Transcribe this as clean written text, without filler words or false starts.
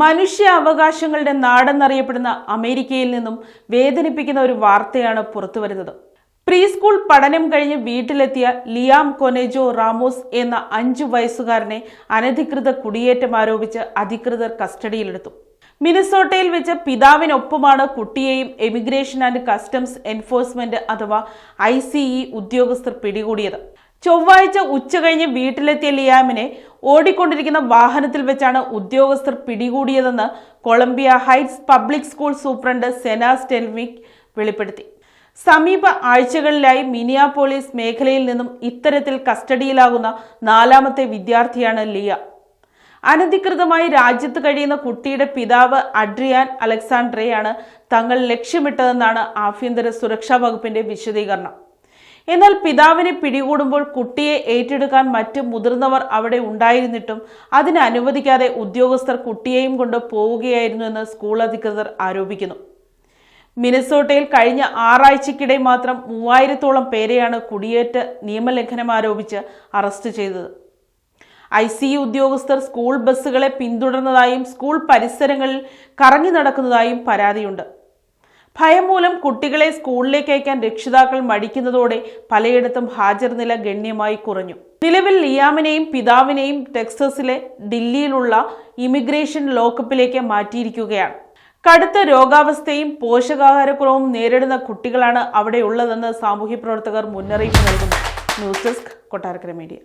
മനുഷ്യ അവകാശങ്ങളുടെ നാടെന്നറിയപ്പെടുന്ന അമേരിക്കയിൽ നിന്നും വേദനിപ്പിക്കുന്ന ഒരു വാർത്തയാണ് പുറത്തുവരുന്നത്. പ്രീ സ്കൂൾ പഠനം കഴിഞ്ഞ് വീട്ടിലെത്തിയ ലിയാം കൊനെജോ റാമോസ് എന്ന 5 വയസ്സുകാരനെ അനധികൃത കുടിയേറ്റം ആരോപിച്ച് അധികൃതർ കസ്റ്റഡിയിലെടുത്തു. മിനസോട്ടയിൽ വെച്ച് പിതാവിനൊപ്പമാണ് കുട്ടിയെയും എമിഗ്രേഷൻ ആൻഡ് കസ്റ്റംസ് എൻഫോഴ്സ്മെന്റ് അഥവാ ICE ഉദ്യോഗസ്ഥർ പിടികൂടിയത്. ചൊവ്വാഴ്ച ഉച്ചകഴിഞ്ഞ് വീട്ടിലെത്തിയ ലിയാമിനെ ഓടിക്കൊണ്ടിരിക്കുന്ന വാഹനത്തിൽ വെച്ചാണ് ഉദ്യോഗസ്ഥർ പിടികൂടിയതെന്ന് Columbia Heights Public School superintendent Zena Stenvik വെളിപ്പെടുത്തി. സമീപ ആഴ്ചകളിലായി മിനിയാപോളിസ് മേഖലയിൽ നിന്നും ഇത്തരത്തിൽ കസ്റ്റഡിയിലാകുന്ന 4ാമത്തെ വിദ്യാർത്ഥിയാണ് ലിയ. അനധികൃതമായി രാജ്യത്ത് കഴിയുന്ന കുട്ടിയുടെ പിതാവ് അഡ്രിയാൻ അലക്സാണ്ട്രെയാണ് തങ്ങൾ ലക്ഷ്യമിട്ടതെന്നാണ് ആഭ്യന്തര സുരക്ഷാ വകുപ്പിന്റെ വിശദീകരണം. എന്നാൽ പിതാവിനെ പിടികൂടുമ്പോൾ കുട്ടിയെ ഏറ്റെടുക്കാൻ മറ്റ് മുതിർന്നവർ അവിടെ ഉണ്ടായിരുന്നിട്ടും അതിന് അനുവദിക്കാതെ ഉദ്യോഗസ്ഥർ കുട്ടിയെയും കൊണ്ട് പോവുകയായിരുന്നുവെന്ന് സ്കൂൾ അധികൃതർ ആരോപിക്കുന്നു. മിനസോട്ടയിൽ കഴിഞ്ഞ 6 ആഴ്ചയ്ക്കിടെ മാത്രം 3000-ഓളം പേരെയാണ് കുടിയേറ്റ നിയമലംഘനം ആരോപിച്ച് അറസ്റ്റ് ചെയ്തത്. ICE ഉദ്യോഗസ്ഥർ സ്കൂൾ ബസ്സുകളെ പിന്തുടർന്നതായും സ്കൂൾ പരിസരങ്ങളിൽ കറങ്ങി നടക്കുന്നതായും പരാതിയുണ്ട്. ഭയം മൂലം കുട്ടികളെ സ്കൂളിലേക്ക് അയക്കാൻ രക്ഷിതാക്കൾ മടിക്കുന്നതോടെ പലയിടത്തും ഹാജർ നില ഗണ്യമായി കുറഞ്ഞു. നിലവിൽ ലിയാമിനെയും പിതാവിനെയും ടെക്സസിലെ ഡില്ലിയിലുള്ള ഇമിഗ്രേഷൻ ലോക്കപ്പിലേക്ക് മാറ്റിയിരിക്കുകയാണ്. കടുത്ത രോഗാവസ്ഥയും പോഷകാഹാരക്കുറവും നേരിടുന്ന കുട്ടികളാണ് അവിടെ ഉള്ളതെന്ന് സാമൂഹ്യ പ്രവർത്തകർ മുന്നറിയിപ്പ് നൽകുന്നു. News desk Kottarakkara media.